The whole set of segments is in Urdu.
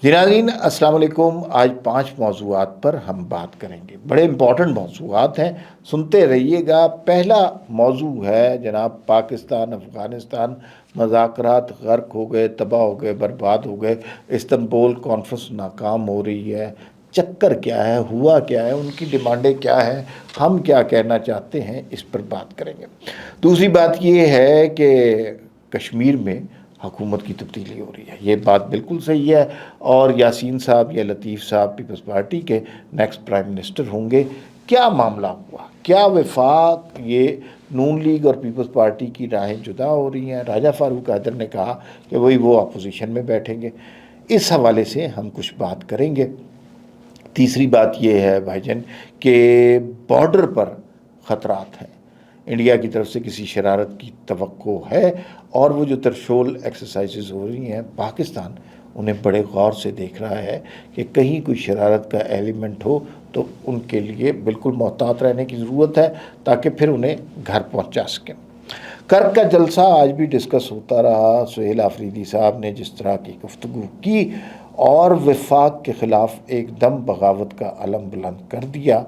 ناظرین السلام علیکم۔ آج 5 موضوعات پر ہم بات کریں گے، بڑے امپورٹنٹ موضوعات ہیں، سنتے رہیے گا۔ پہلا موضوع ہے جناب پاکستان افغانستان مذاکرات غرق ہو گئے، تباہ ہو گئے، برباد ہو گئے، استنبول کانفرنس ناکام ہو رہی ہے۔ چکر کیا ہے، ہوا کیا ہے، ان کی ڈیمانڈیں کیا ہیں، ہم کیا کہنا چاہتے ہیں، اس پر بات کریں گے۔ دوسری بات یہ ہے کہ کشمیر میں حکومت کی تبدیلی ہو رہی ہے، یہ بات بالکل صحیح ہے، اور یاسین صاحب یا لطیف صاحب پیپلز پارٹی کے نیکسٹ پرائم منسٹر ہوں گے۔ کیا معاملہ ہوا، کیا وفاق، یہ نون لیگ اور پیپلز پارٹی کی راہیں جدا ہو رہی ہیں؟ راجہ فاروق حیدر نے کہا کہ وہ اپوزیشن میں بیٹھیں گے، اس حوالے سے ہم کچھ بات کریں گے۔ تیسری بات یہ ہے بھائی جان کہ بارڈر پر خطرات ہیں، انڈیا کی طرف سے کسی شرارت کی توقع ہے، اور وہ جو ترشول ایکسرسائزز ہو رہی ہیں پاکستان انہیں بڑے غور سے دیکھ رہا ہے کہ کہیں کوئی شرارت کا ایلیمنٹ ہو تو ان کے لیے بالکل محتاط رہنے کی ضرورت ہے تاکہ پھر انہیں گھر پہنچا سکیں۔ کرک کا جلسہ آج بھی ڈسکس ہوتا رہا، سہیل آفریدی صاحب نے جس طرح کی گفتگو کی اور وفاق کے خلاف ایک دم بغاوت کا علم بلند کر دیا،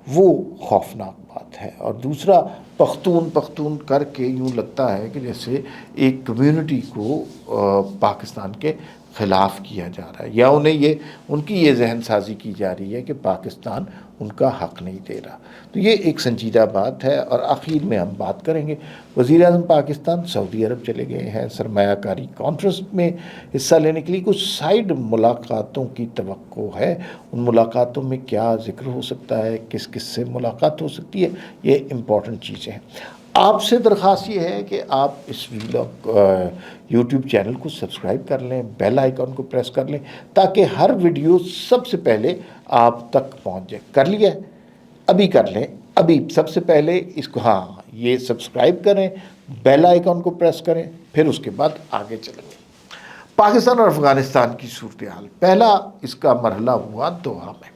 وہ خوفناک بات ہے۔ اور دوسرا، پختون کر کے یوں لگتا ہے کہ جیسے ایک کمیونٹی کو پاکستان کے خلاف کیا جا رہا ہے، یا ان کی یہ ذہن سازی کی جا رہی ہے کہ پاکستان ان کا حق نہیں دے رہا۔ تو یہ ایک سنجیدہ بات ہے۔ اور آخر میں ہم بات کریں گے، وزیر اعظم پاکستان سعودی عرب چلے گئے ہیں سرمایہ کاری کانفرنس میں حصہ لینے کے لیے۔ کچھ سائیڈ ملاقاتوں کی توقع ہے، ان ملاقاتوں میں کیا ذکر ہو سکتا ہے، کس کس سے ملاقات ہو سکتی ہے، یہ امپورٹنٹ چیزیں ہیں۔ آپ سے درخواست یہ ہے کہ آپ اس ویلاگ یوٹیوب چینل کو سبسکرائب کر لیں، بیل آئیکن کو پریس کر لیں تاکہ ہر ویڈیو سب سے پہلے آپ تک پہنچ جائے۔ کر لیا ہے؟ ابھی کر لیں، ابھی سب سے پہلے اس کو یہ سبسکرائب کریں، بیل آئیکن کو پریس کریں، پھر اس کے بعد آگے چلیں گے۔ پاکستان اور افغانستان کی صورتحال، پہلا اس کا مرحلہ ہوا دوحہ میں،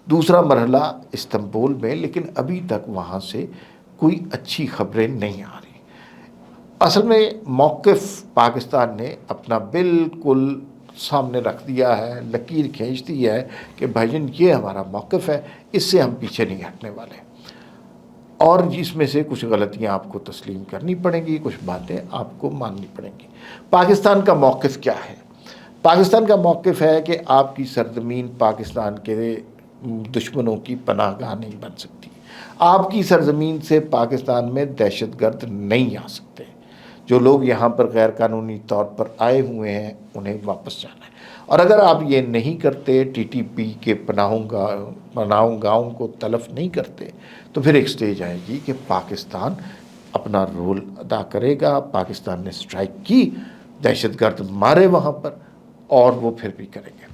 دوسرا مرحلہ استنبول میں، لیکن ابھی تک وہاں سے کوئی اچھی خبریں نہیں آ رہی۔ اصل میں موقف پاکستان نے اپنا بالکل سامنے رکھ دیا ہے، لکیر کھینچ دی ہے کہ بھائی جان یہ ہمارا موقف ہے، اس سے ہم پیچھے نہیں ہٹنے والے، اور اس میں سے کچھ غلطیاں آپ کو تسلیم کرنی پڑیں گی، کچھ باتیں آپ کو ماننی پڑیں گی۔ پاکستان کا موقف کیا ہے؟ پاکستان کا موقف ہے کہ آپ کی سرزمین پاکستان کے دشمنوں کی پناہ گاہ نہیں بن سکتی، آپ کی سرزمین سے پاکستان میں دہشت گرد نہیں آ سکتے، جو لوگ یہاں پر غیر قانونی طور پر آئے ہوئے ہیں انہیں واپس جانا ہے، اور اگر آپ یہ نہیں کرتے، ٹی ٹی پی کے پناہوں گاہوں کو تلف نہیں کرتے، تو پھر ایک سٹیج آئے گی کہ پاکستان اپنا رول ادا کرے گا۔ پاکستان نے سٹرائک کی، دہشت گرد مارے وہاں پر، اور وہ پھر بھی کریں گے۔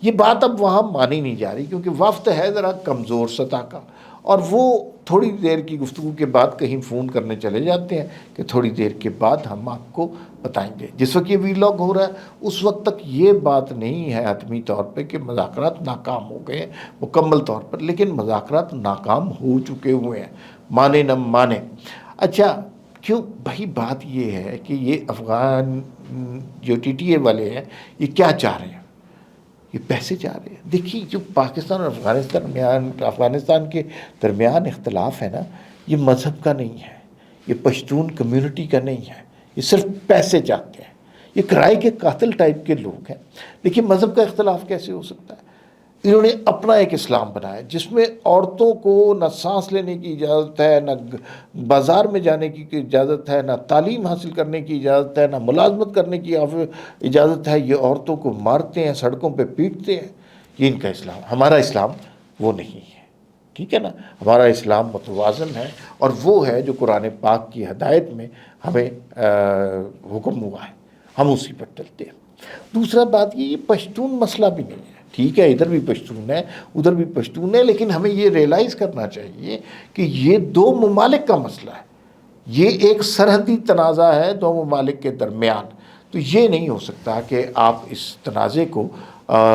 یہ بات اب وہاں مانی نہیں جا رہی کیونکہ وفد ہے ذرا کمزور سطح کا، اور وہ تھوڑی دیر کی گفتگو کے بعد کہیں فون کرنے چلے جاتے ہیں کہ تھوڑی دیر کے بعد ہم آپ کو بتائیں گے۔ جس وقت یہ ویلاگ ہو رہا ہے اس وقت تک یہ بات نہیں ہے حتمی طور پہ کہ مذاکرات ناکام ہو گئے ہیں مکمل طور پر، لیکن مذاکرات ناکام ہو چکے ہوئے ہیں، مانے نہ مانے۔ اچھا کیوں بھائی؟ بات یہ ہے کہ یہ افغان جو ٹی ٹی اے والے ہیں یہ کیا چاہ رہے ہیں؟ یہ پیسے چاہ رہے ہیں۔ دیکھیے جو پاکستان اور افغانستان کے درمیان اختلاف ہے نا، یہ مذہب کا نہیں ہے، یہ پشتون کمیونٹی کا نہیں ہے، یہ صرف پیسے چاہتے ہیں، یہ کرائے کے قاتل ٹائپ کے لوگ ہیں۔ دیکھیے مذہب کا اختلاف کیسے ہو سکتا ہے؟ انہوں نے اپنا ایک اسلام بنایا جس میں عورتوں کو نہ سانس لینے کی اجازت ہے، نہ بازار میں جانے کی اجازت ہے، نہ تعلیم حاصل کرنے کی اجازت ہے، نہ ملازمت کرنے کی اجازت ہے۔ یہ عورتوں کو مارتے ہیں، سڑکوں پہ پیٹتے ہیں، یہ ان کا اسلام۔ ہمارا اسلام وہ نہیں ہے، ٹھیک ہے نا؟ ہمارا اسلام متوازن ہے، اور وہ ہے جو قرآن پاک کی ہدایت میں ہمیں حکم ہوا ہے، ہم اسی پر چلتے ہیں۔ دوسرا بات یہ پشتون مسئلہ بھی نہیں ہے، ٹھیک ہے ادھر بھی پشتون ہے ادھر بھی پشتون ہے، لیکن ہمیں یہ ریئلائز کرنا چاہیے کہ یہ دو ممالک کا مسئلہ ہے، یہ ایک سرحدی تنازع ہے دو ممالک کے درمیان۔ تو یہ نہیں ہو سکتا کہ آپ اس تنازع کو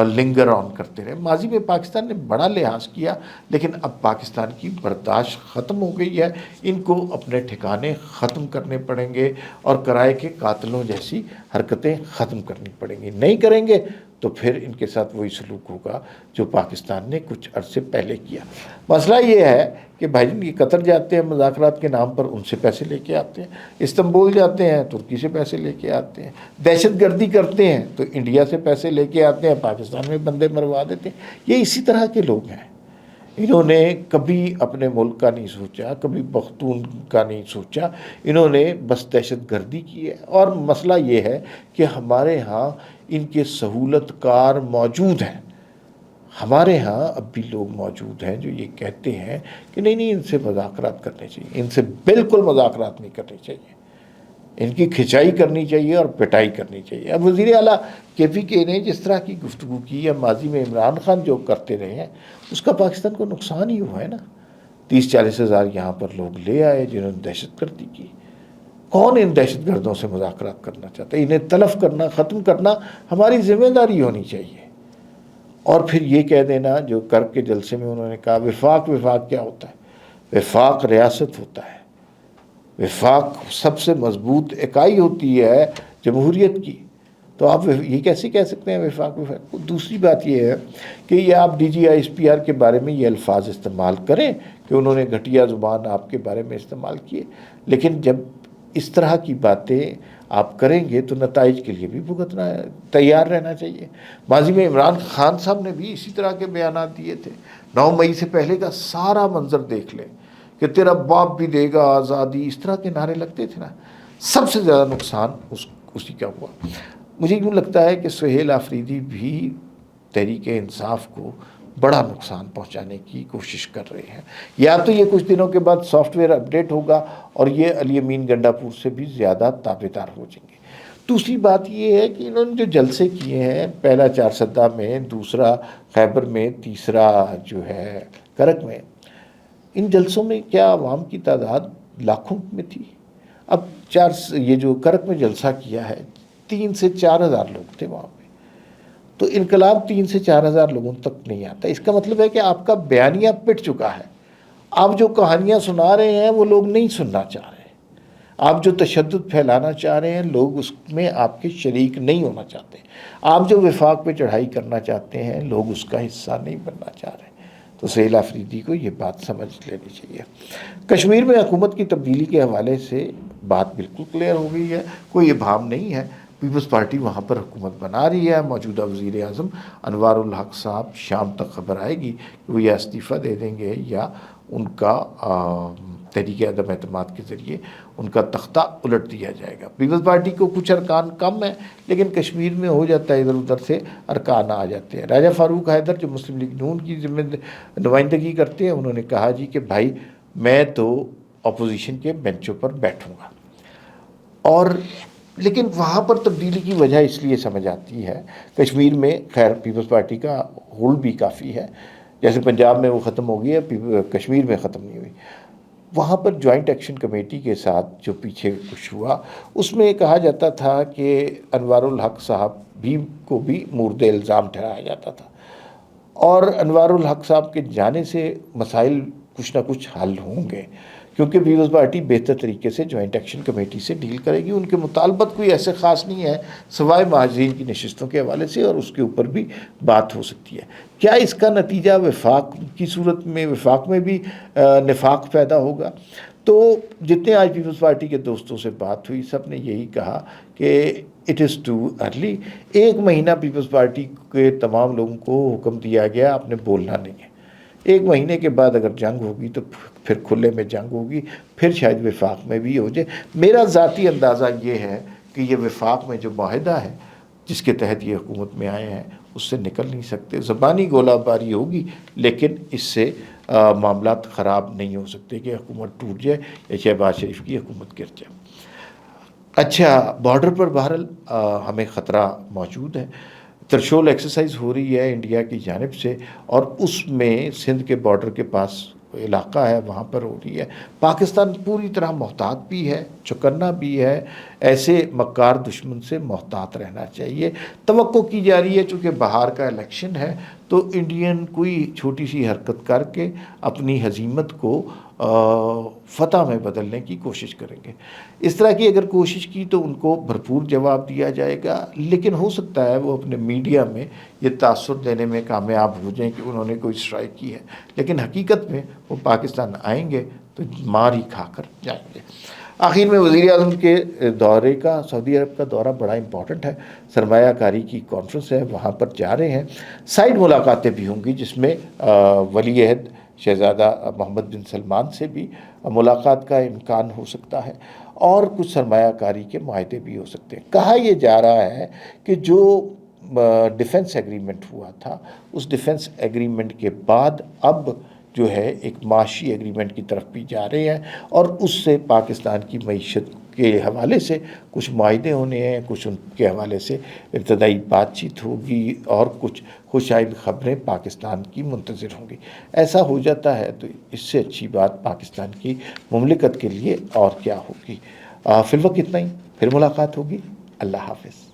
لنگر آن کرتے رہے۔ ماضی میں پاکستان نے بڑا لحاظ کیا، لیکن اب پاکستان کی برداشت ختم ہو گئی ہے، ان کو اپنے ٹھکانے ختم کرنے پڑیں گے، اور کرائے کے قاتلوں جیسی حرکتیں ختم کرنی پڑیں گی۔ نہیں کریں گے تو پھر ان کے ساتھ وہی سلوک ہوگا جو پاکستان نے کچھ عرصے پہلے کیا۔ مسئلہ یہ ہے کہ بھائی جان یہ قطر جاتے ہیں مذاکرات کے نام پر، ان سے پیسے لے کے آتے ہیں، استنبول جاتے ہیں ترکی سے پیسے لے کے آتے ہیں، دہشت گردی کرتے ہیں تو انڈیا سے پیسے لے کے آتے ہیں، پاکستان میں بندے مروا دیتے ہیں۔ یہ اسی طرح کے لوگ ہیں۔ انہوں نے کبھی اپنے ملک کا نہیں سوچا، کبھی پختون کا نہیں سوچا، انہوں نے بس دہشت گردی کی ہے۔ اور مسئلہ یہ ہے کہ ہمارے ہاں ان کے سہولت کار موجود ہیں، ہمارے ہاں اب بھی لوگ موجود ہیں جو یہ کہتے ہیں کہ نہیں ان سے مذاکرات کرنے چاہیے، ان سے بالکل مذاکرات نہیں کرنے چاہیے، ان کی کھچائی کرنی چاہیے اور پٹائی کرنی چاہیے۔ اب وزیر اعلیٰ KPK نے جس طرح کی گفتگو کی یا ماضی میں عمران خان جو کرتے رہے ہیں، اس کا پاکستان کو نقصان ہی ہوا ہے نا۔ 30-40 ہزار یہاں پر لوگ لے آئے جنہوں نے دہشت گردی کی۔ کون ان دہشت گردوں سے مذاکرات کرنا چاہتا ہے؟ انہیں تلف کرنا، ختم کرنا ہماری ذمہ داری ہونی چاہیے۔ اور پھر یہ کہہ دینا جو کرک کے جلسے میں انہوں نے کہا وفاق کیا ہوتا ہے؟ وفاق ریاست ہوتا ہے، وفاق سب سے مضبوط اکائی ہوتی ہے جمہوریت کی، تو آپ یہ کیسے کہہ سکتے ہیں وفاق؟ دوسری بات یہ ہے کہ یہ آپ DG ISPR کے بارے میں یہ الفاظ استعمال کریں کہ انہوں نے گھٹیا زبان آپ کے بارے میں استعمال کیے، لیکن جب اس طرح کی باتیں آپ کریں گے تو نتائج کے لیے بھی بھگتنا تیار رہنا چاہیے۔ ماضی میں عمران خان صاحب نے بھی اسی طرح کے بیانات دیے تھے۔ 9 مئی سے پہلے کا سارا منظر دیکھ لیں کہ تیرا باپ بھی دے گا آزادی، اس طرح کے نعرے لگتے تھے نا۔ سب سے زیادہ نقصان اسی کا ہوا۔ مجھے یوں لگتا ہے کہ سہیل آفریدی بھی تحریک انصاف کو بڑا نقصان پہنچانے کی کوشش کر رہے ہیں۔ یا تو یہ کچھ دنوں کے بعد سافٹ ویئر اپڈیٹ ہوگا اور یہ علی امین گنڈا پور سے بھی زیادہ تابعدار ہو جائیں گے۔ دوسری بات یہ ہے کہ انہوں نے جو جلسے کیے ہیں، پہلا چارسدہ میں، دوسرا خیبر میں، تیسرا جو ہے کرک میں، ان جلسوں میں کیا عوام کی تعداد لاکھوں میں تھی؟ اب یہ جو کرک میں جلسہ کیا ہے 3 سے 4 ہزار لوگ تھے وہاں پہ، تو انقلاب 3 سے 4 ہزار لوگوں تک نہیں آتا۔ اس کا مطلب ہے کہ آپ کا بیانیہ پٹ چکا ہے۔ آپ جو کہانیاں سنا رہے ہیں وہ لوگ نہیں سننا چاہ رہے، آپ جو تشدد پھیلانا چاہ رہے ہیں لوگ اس میں آپ کے شریک نہیں ہونا چاہتے، آپ جو وفاق پہ چڑھائی کرنا چاہتے ہیں لوگ اس کا حصہ نہیں بننا چاہ رہے۔ تو سہیل آفریدی کو یہ بات سمجھ لینی چاہیے۔ کشمیر میں حکومت کی تبدیلی کے حوالے سے بات بالکل کلیئر ہو گئی ہے، کوئی ابہام نہیں ہے۔ پیپلز پارٹی وہاں پر حکومت بنا رہی ہے۔ موجودہ وزیر اعظم انوار الحق صاحب شام تک خبر آئے گی کہ وہ یا استعفیٰ دے دیں گے یا ان کا تحریک عدم اعتماد کے ذریعے ان کا تختہ الٹ دیا جائے گا۔ پیپلز پارٹی کو کچھ ارکان کم ہیں لیکن کشمیر میں ہو جاتا ہے، ادھر ادھر سے ارکان آ جاتے ہیں۔ راجہ فاروق حیدر جو مسلم لیگ نون کی نمائندگی کرتے ہیں، انہوں نے کہا جی کہ بھائی میں تو اپوزیشن کے بینچوں پر بیٹھوں گا، اور لیکن وہاں پر تبدیلی کی وجہ اس لیے سمجھ آتی ہے۔ کشمیر میں خیر پیپلز پارٹی کا ہولڈ بھی کافی ہے، جیسے پنجاب میں وہ ختم ہو گئی ہے، کشمیر میں ختم نہیں ہوئی۔ وہاں پر جوائنٹ ایکشن کمیٹی کے ساتھ جو پیچھے کچھ ہوا، اس میں کہا جاتا تھا کہ انوار الحق صاحب کو بھی مورد الزام ٹھہرایا جاتا تھا، اور انوار الحق صاحب کے جانے سے مسائل کچھ نہ کچھ حل ہوں گے، کیونکہ پیپلز پارٹی بہتر طریقے سے جوائنٹ ایکشن کمیٹی سے ڈیل کرے گی۔ ان کے مطالبات کوئی ایسے خاص نہیں ہے سوائے مہاجرین کی نشستوں کے حوالے سے، اور اس کے اوپر بھی بات ہو سکتی ہے۔ کیا اس کا نتیجہ وفاق کی صورت میں وفاق میں بھی نفاق پیدا ہوگا؟ تو جتنے آج پیپلز پارٹی کے دوستوں سے بات ہوئی سب نے یہی کہا کہ اٹ از ٹو ارلی۔ 1 مہینہ پیپلز پارٹی کے تمام لوگوں کو حکم دیا گیا آپ نے بولنا نہیں ہے۔ 1 مہینے کے بعد اگر جنگ ہوگی تو پھر کھلے میں جنگ ہوگی، پھر شاید وفاق میں بھی ہو جائے۔ میرا ذاتی اندازہ یہ ہے کہ یہ وفاق میں جو معاہدہ ہے جس کے تحت یہ حکومت میں آئے ہیں اس سے نکل نہیں سکتے۔ زبانی گولہ باری ہوگی لیکن اس سے معاملات خراب نہیں ہو سکتے کہ حکومت ٹوٹ جائے یا شہباز شریف کی حکومت گر جائے۔ اچھا، بارڈر پر بہرحال ہمیں خطرہ موجود ہے۔ ترشول ایکسرسائز ہو رہی ہے انڈیا کی جانب سے، اور اس میں سندھ کے بارڈر کے پاس علاقہ ہے وہاں پر ہو رہی ہے۔ پاکستان پوری طرح محتاط بھی ہے، چوکنا بھی ہے، ایسے مکار دشمن سے محتاط رہنا چاہیے۔ توقع کی جا رہی ہے چونکہ بہار کا الیکشن ہے تو انڈین کوئی چھوٹی سی حرکت کر کے اپنی ہزیمت کو فتح میں بدلنے کی کوشش کریں گے۔ اس طرح کی اگر کوشش کی تو ان کو بھرپور جواب دیا جائے گا، لیکن ہو سکتا ہے وہ اپنے میڈیا میں یہ تاثر دینے میں کامیاب ہو جائیں کہ انہوں نے کوئی اسٹرائک کی ہے، لیکن حقیقت میں وہ پاکستان آئیں گے تو مار ہی کھا کر جائیں گے۔ آخر میں وزیر اعظم کے دورے کا، سعودی عرب کا دورہ بڑا امپورٹنٹ ہے، سرمایہ کاری کی کانفرنس ہے، وہاں پر جا رہے ہیں۔ سائیڈ ملاقاتیں بھی ہوں گی جس میں ولی عہد شہزادہ محمد بن سلمان سے بھی ملاقات کا امکان ہو سکتا ہے، اور کچھ سرمایہ کاری کے معاہدے بھی ہو سکتے ہیں۔ کہا یہ جا رہا ہے کہ جو ڈیفنس ایگریمنٹ ہوا تھا، اس ڈیفنس ایگریمنٹ کے بعد اب جو ہے ایک معاشی ایگریمنٹ کی طرف بھی جا رہے ہیں، اور اس سے پاکستان کی معیشت کے حوالے سے کچھ معاہدے ہونے ہیں، کچھ ان کے حوالے سے ابتدائی بات چیت ہوگی، اور کچھ خوشائند خبریں پاکستان کی منتظر ہوں گی۔ ایسا ہو جاتا ہے تو اس سے اچھی بات پاکستان کی مملکت کے لیے اور کیا ہوگی۔ فی الوقت اتنا ہی، پھر ملاقات ہوگی۔ اللہ حافظ۔